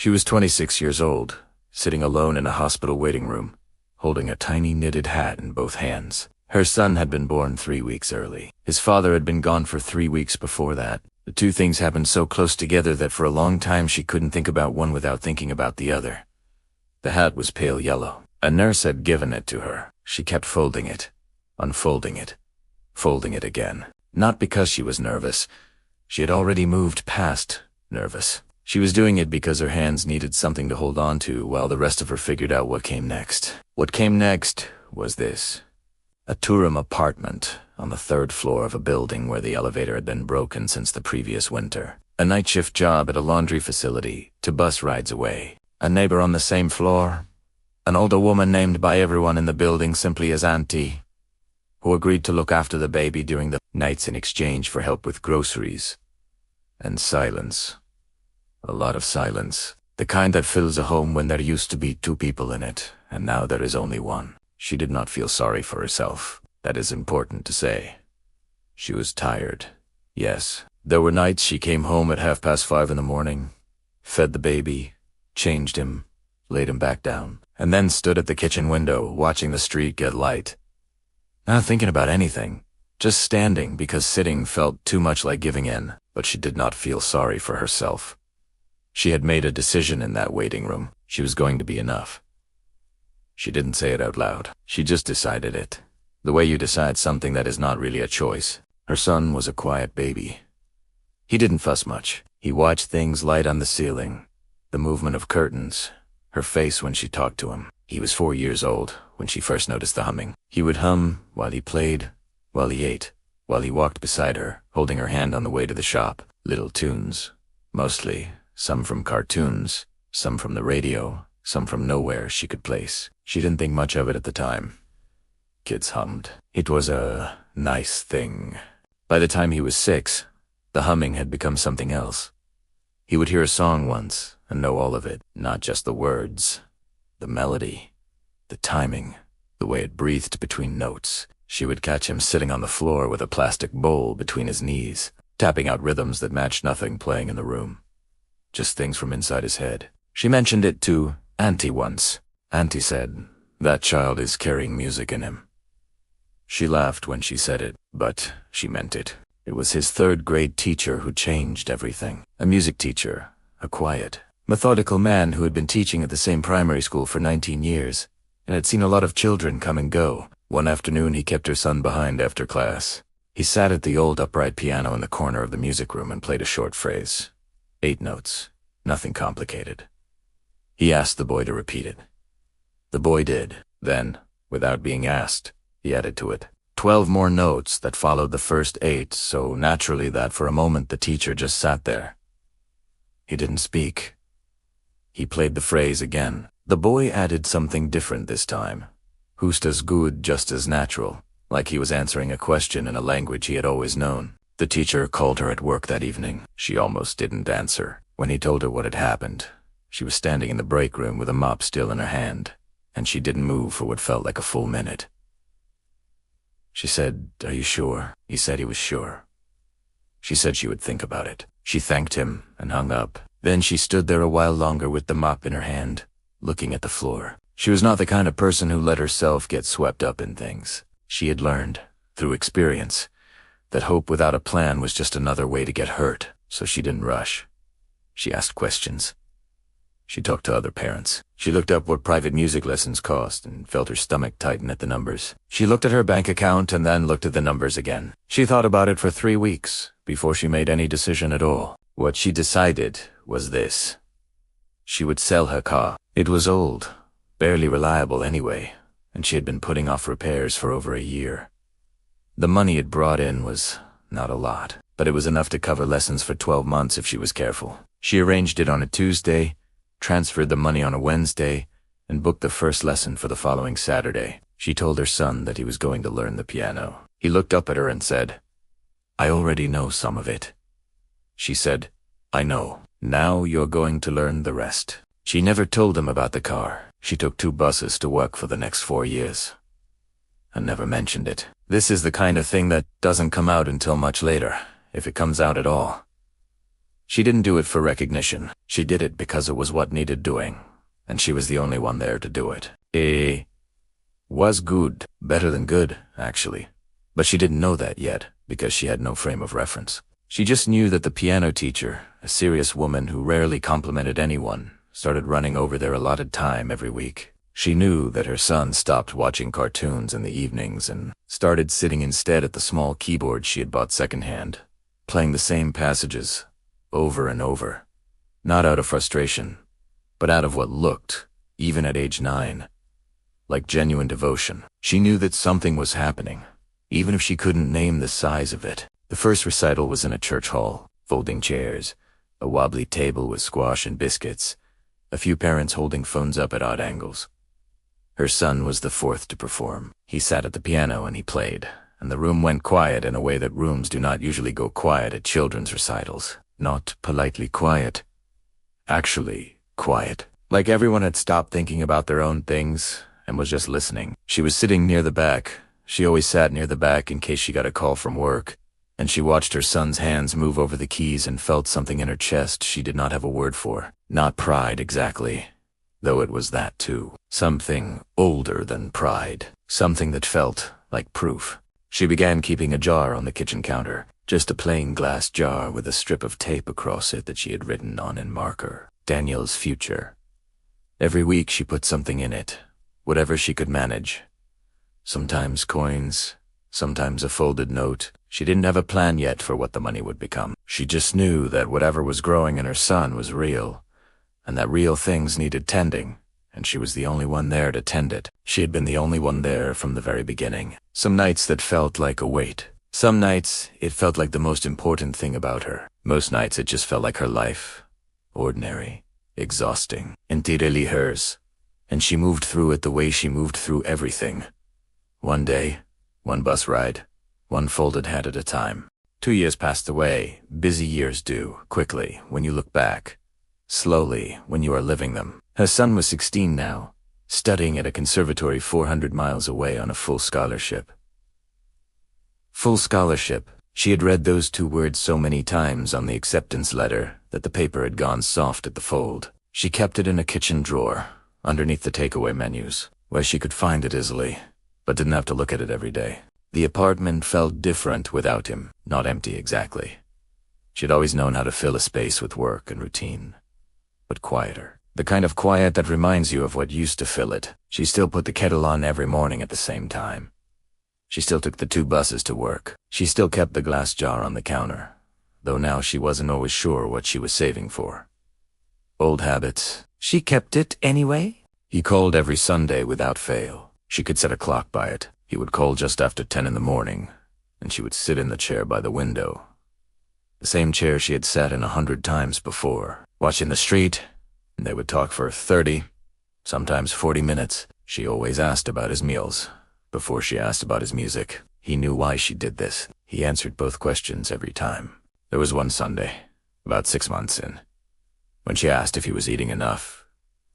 She was 26 years old, sitting alone in a hospital waiting room, holding a tiny knitted hat in both hands. Her son had been born 3 weeks early. His father had been gone for 3 weeks before that. The two things happened so close together that for a long time she couldn't think about one without thinking about the other. The hat was pale yellow. A nurse had given it to her. She kept folding it, unfolding it, folding it again. Not because she was nervous. She had already moved past nervous. She was doing it because her hands needed something to hold on to while the rest of her figured out what came next. What came next was this. A two-room apartment on the 3rd floor of a building where the elevator had been broken since the previous winter. A night shift job at a laundry facility, 2 bus rides away. A neighbor on the same floor. An older woman named by everyone in the building simply as Auntie, who agreed to look after the baby during the nights in exchange for help with groceries. And silence. A lot of silence. The kind that fills a home when there used to be 2 people in it, and now there is only one. She did not feel sorry for herself. That is important to say. She was tired. Yes, there were nights she came home at 5:30 in the morning, fed the baby, changed him, laid him back down, and then stood at the kitchen window watching the street get light. Not thinking about anything, just standing because sitting felt too much like giving in, but she did not feel sorry for herself. She had made a decision in that waiting room. She was going to be enough. She didn't say it out loud. She just decided it. The way you decide something that is not really a choice. Her son was a quiet baby. He didn't fuss much. He watched things light on the ceiling, the movement of curtains, her face when she talked to him. He was 4 years old when she first noticed the humming. He would hum while he played, while he ate, while he walked beside her, holding her hand on the way to the shop. Little tunes, mostly. Some from cartoons, some from the radio, some from nowhere she could place. She didn't think much of it at the time. Kids hummed. It was a nice thing. By the time he was 6, the humming had become something else. He would hear a song once and know all of it, not just the words, the melody, the timing, the way it breathed between notes. She would catch him sitting on the floor with a plastic bowl between his knees, tapping out rhythms that matched nothing playing in the room. Just things from inside his head. She mentioned it to Auntie once. Auntie said, "That child is carrying music in him." She laughed when she said it, but she meant it. It was his 3rd grade teacher who changed everything. A music teacher, a quiet, methodical man who had been teaching at the same primary school for 19 years and had seen a lot of children come and go. One afternoon he kept her son behind after class. He sat at the old upright piano in the corner of the music room and played a short phrase. 8 notes, nothing complicated. He asked the boy to repeat it. The boy did. Then, without being asked, he added to it 12 more notes that followed the first 8, so naturally that for a moment the teacher just sat there. He didn't speak. He played the phrase again. The boy added something different this time. Just as good, just as natural, like he was answering a question in a language he had always known. The teacher called her at work that evening. She almost didn't answer. When he told her what had happened, she was standing in the break room with a mop still in her hand, and she didn't move for what felt like a full minute. She said, "Are you sure?" He said he was sure. She said she would think about it. She thanked him and hung up. Then she stood there a while longer with the mop in her hand, looking at the floor. She was not the kind of person who let herself get swept up in things. She had learned, through experience, that hope without a plan was just another way to get hurt, so she didn't rush. She asked questions. She talked to other parents. She looked up what private music lessons cost and felt her stomach tighten at the numbers. She looked at her bank account and then looked at the numbers again. She thought about it for 3 weeks before she made any decision at all. What she decided was this. She would sell her car. It was old, barely reliable anyway, and she had been putting off repairs for over a year. The money it brought in was not a lot, but it was enough to cover lessons for 12 months if she was careful. She arranged it on a Tuesday, transferred the money on a Wednesday, and booked the first lesson for the following Saturday. She told her son that he was going to learn the piano. He looked up at her and said, "I already know some of it." She said, "I know. Now you're going to learn the rest." She never told him about the car. She took 2 buses to work for the next 4 years. And never mentioned it. This is the kind of thing that doesn't come out until much later, if it comes out at all. She didn't do it for recognition. She did it because it was what needed doing, and she was the only one there to do it. It was good. Better than good, actually. But she didn't know that yet, because she had no frame of reference. She just knew that the piano teacher, a serious woman who rarely complimented anyone, started running over their allotted time every week. She knew that her son stopped watching cartoons in the evenings and started sitting instead at the small keyboard she had bought secondhand, playing the same passages over and over, not out of frustration, but out of what looked, even at age 9, like genuine devotion. She knew that something was happening, even if she couldn't name the size of it. The first recital was in a church hall, folding chairs, a wobbly table with squash and biscuits, a few parents holding phones up at odd angles. Her son was the fourth to perform. He sat at the piano and he played, and the room went quiet in a way that rooms do not usually go quiet at children's recitals. Not politely quiet. Actually, quiet. Like everyone had stopped thinking about their own things and was just listening. She was sitting near the back. She always sat near the back in case she got a call from work, and she watched her son's hands move over the keys and felt something in her chest she did not have a word for. Not pride exactly, though it was that too. Something older than pride. Something that felt like proof. She began keeping a jar on the kitchen counter, just a plain glass jar with a strip of tape across it that she had written on in marker. Daniel's future. Every week she put something in it, whatever she could manage. Sometimes coins, sometimes a folded note. She didn't have a plan yet for what the money would become. She just knew that whatever was growing in her son was real, and that real things needed tending, and she was the only one there to tend it. She had been the only one there from the very beginning. Some nights that felt like a weight. Some nights it felt like the most important thing about her. Most nights it just felt like her life. Ordinary, exhausting, entirely hers. And she moved through it the way she moved through everything. One day, one bus ride, one folded hat at a time. 2 years passed away. Busy years do, quickly, when you look back. Slowly, when you are living them. Her son was 16 now, studying at a conservatory 400 miles away on a full scholarship. Full scholarship. She had read those 2 words so many times on the acceptance letter that the paper had gone soft at the fold. She kept it in a kitchen drawer, underneath the takeaway menus, where she could find it easily, but didn't have to look at it every day. The apartment felt different without him, not empty exactly. She'd always known how to fill a space with work and routine, but quieter. The kind of quiet that reminds you of what used to fill it. She still put the kettle on every morning at the same time. She still took the 2 buses to work. She still kept the glass jar on the counter, though now she wasn't always sure what she was saving for. Old habits. She kept it anyway? He called every Sunday without fail. She could set a clock by it. He would call just after 10 in the morning, and she would sit in the chair by the window. The same chair she had sat in 100 times before, watching the street, and they would talk for 30, sometimes 40 minutes. She always asked about his meals, before she asked about his music. He knew why she did this. He answered both questions every time. There was one Sunday, about 6 months in, when she asked if he was eating enough,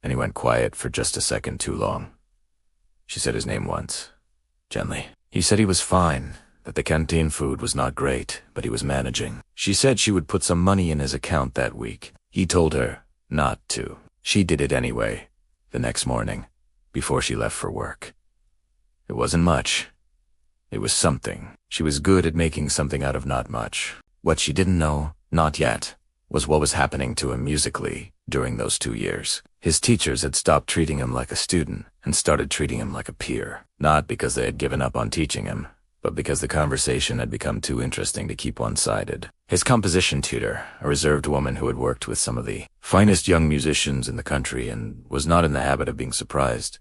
and he went quiet for just a second too long. She said his name once, gently. He said he was fine, that the canteen food was not great, but he was managing. She said she would put some money in his account that week. He told her not to. She did it anyway, the next morning, before she left for work. It wasn't much. It was something. She was good at making something out of not much. What she didn't know, not yet, was what was happening to him musically during those 2 years. His teachers had stopped treating him like a student and started treating him like a peer. Not because they had given up on teaching him, but because the conversation had become too interesting to keep one-sided. His composition tutor, a reserved woman who had worked with some of the finest young musicians in the country and was not in the habit of being surprised,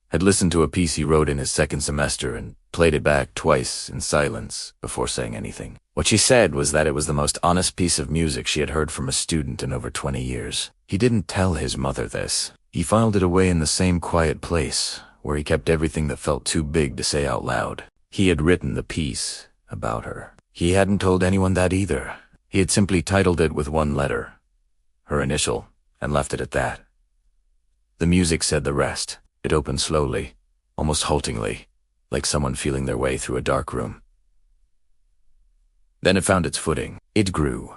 had listened to a piece he wrote in his 2nd semester and played it back twice in silence before saying anything. What she said was that it was the most honest piece of music she had heard from a student in over 20 years. He didn't tell his mother this. He filed it away in the same quiet place, where he kept everything that felt too big to say out loud. He had written the piece about her. He hadn't told anyone that either. He had simply titled it with 1 letter, her initial, and left it at that. The music said the rest. It opened slowly, almost haltingly, like someone feeling their way through a dark room. Then it found its footing. It grew.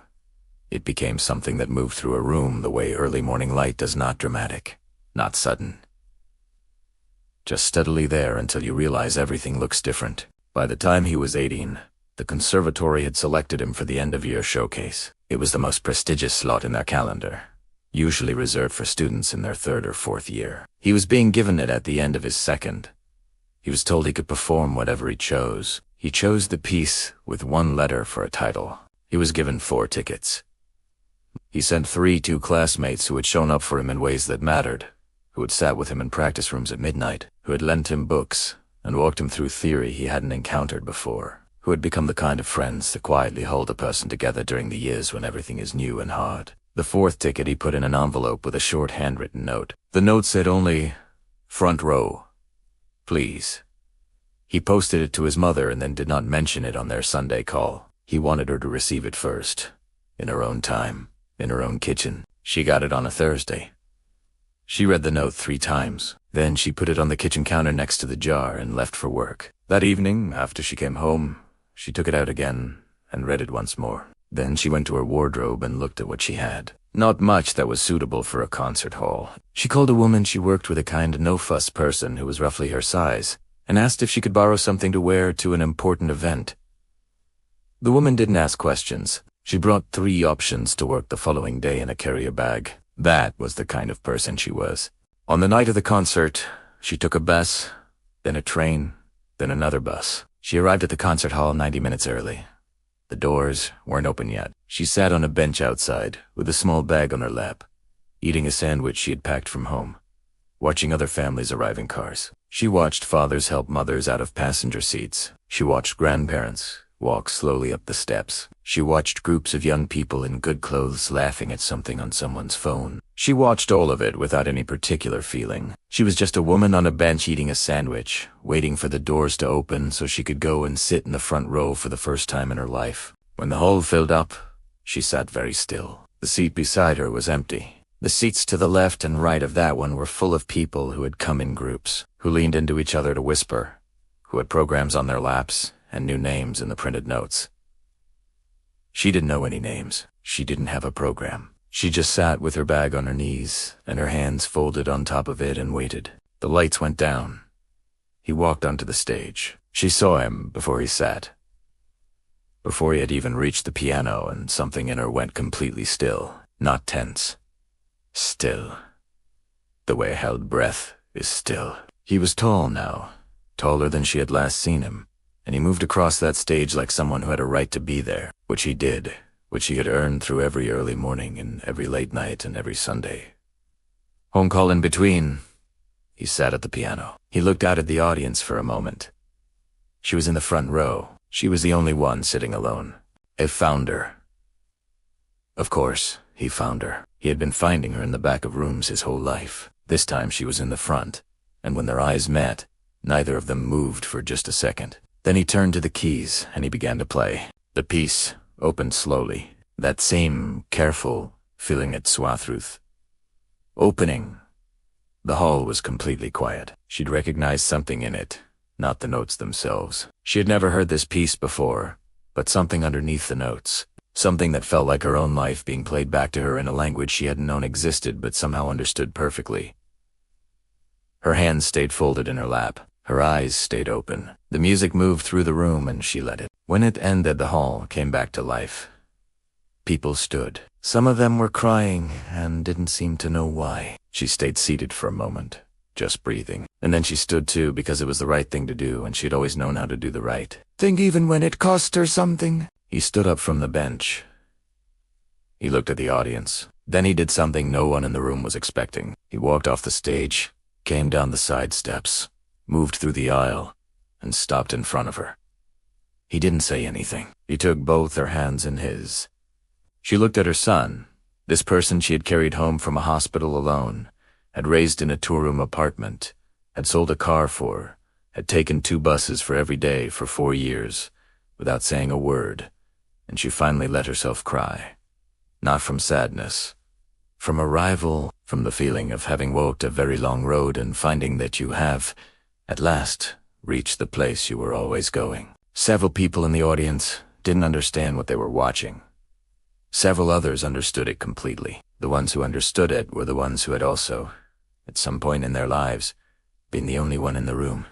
It became something that moved through a room the way early morning light does, not dramatic, not sudden. Just steadily there until you realize everything looks different. By the time he was 18, the conservatory had selected him for the end-of-year showcase. It was the most prestigious slot in their calendar, usually reserved for students in their 3rd or 4th year. He was being given it at the end of his 2nd. He was told he could perform whatever he chose. He chose the piece with 1 letter for a title. He was given 4 tickets. He sent 2 classmates who had shown up for him in ways that mattered, who had sat with him in practice rooms at midnight, who had lent him books and walked him through theory he hadn't encountered before, who had become the kind of friends that quietly hold a person together during the years when everything is new and hard. The 4th ticket he put in an envelope with a short handwritten note. The note said only, "Front row, please." He posted it to his mother and then did not mention it on their Sunday call. He wanted her to receive it first, in her own time, in her own kitchen. She got it on a Thursday. She read the note 3 times. Then she put it on the kitchen counter next to the jar and left for work. That evening, after she came home, she took it out again and read it once more. Then she went to her wardrobe and looked at what she had. Not much that was suitable for a concert hall. She called a woman she worked with, a kind no-fuss person who was roughly her size, and asked if she could borrow something to wear to an important event. The woman didn't ask questions. She brought 3 options to work the following day in a carrier bag. That was the kind of person she was. On the night of the concert, she took a bus, then a train, then another bus. She arrived at the concert hall 90 minutes early. The doors weren't open yet. She sat on a bench outside, with a small bag on her lap, eating a sandwich she had packed from home, watching other families arrive in cars. She watched fathers help mothers out of passenger seats. She watched grandparents walk slowly up the steps. She watched groups of young people in good clothes laughing at something on someone's phone. She watched all of it without any particular feeling. She was just a woman on a bench eating a sandwich, waiting for the doors to open so she could go and sit in the front row for the first time in her life. When the hall filled up, she sat very still. The seat beside her was empty. The seats to the left and right of that one were full of people who had come in groups, who leaned into each other to whisper, who had programs on their laps and new names in the printed notes. She didn't know any names. She didn't have a program. She just sat with her bag on her knees and her hands folded on top of it and waited. The lights went down. He walked onto the stage. She saw him before he sat, before he had even reached the piano, and something in her went completely still, not tense. Still. The way a held breath is still. He was tall now, taller than she had last seen him, and he moved across that stage like someone who had a right to be there, which he did, which he had earned through every early morning and every late night and every Sunday. Home call in between. He sat at the piano. He looked out at the audience for a moment. She was in the front row. She was the only one sitting alone. He found her. Of course, he found her. He had been finding her in the back of rooms his whole life. This time she was in the front, and when their eyes met, neither of them moved for just a second. Then he turned to the keys, and he began to play. The piece opened slowly, that same careful feeling at Swartruth. Opening. The hall was completely quiet. She'd recognized something in it, not the notes themselves. She had never heard this piece before, but something underneath the notes. Something that felt like her own life being played back to her in a language she hadn't known existed but somehow understood perfectly. Her hands stayed folded in her lap. Her eyes stayed open. The music moved through the room and she let it. When it ended, the hall came back to life. People stood. Some of them were crying and didn't seem to know why. She stayed seated for a moment, just breathing. And then she stood too because it was the right thing to do, and she'd always known how to do the right thing even when it cost her something. He stood up from the bench. He looked at the audience. Then he did something no one in the room was expecting. He walked off the stage, came down the side steps, moved through the aisle, and stopped in front of her. He didn't say anything. He took both her hands in his. She looked at her son, this person she had carried home from a hospital alone, had raised in a two-room apartment, had sold a car for, had taken 2 buses for every day for 4 years, without saying a word, and she finally let herself cry. Not from sadness, from arrival, from the feeling of having walked a very long road and finding that you have, at last, reached the place you were always going. Several people in the audience didn't understand what they were watching. Several others understood it completely. The ones who understood it were the ones who had also, at some point in their lives, been the only one in the room.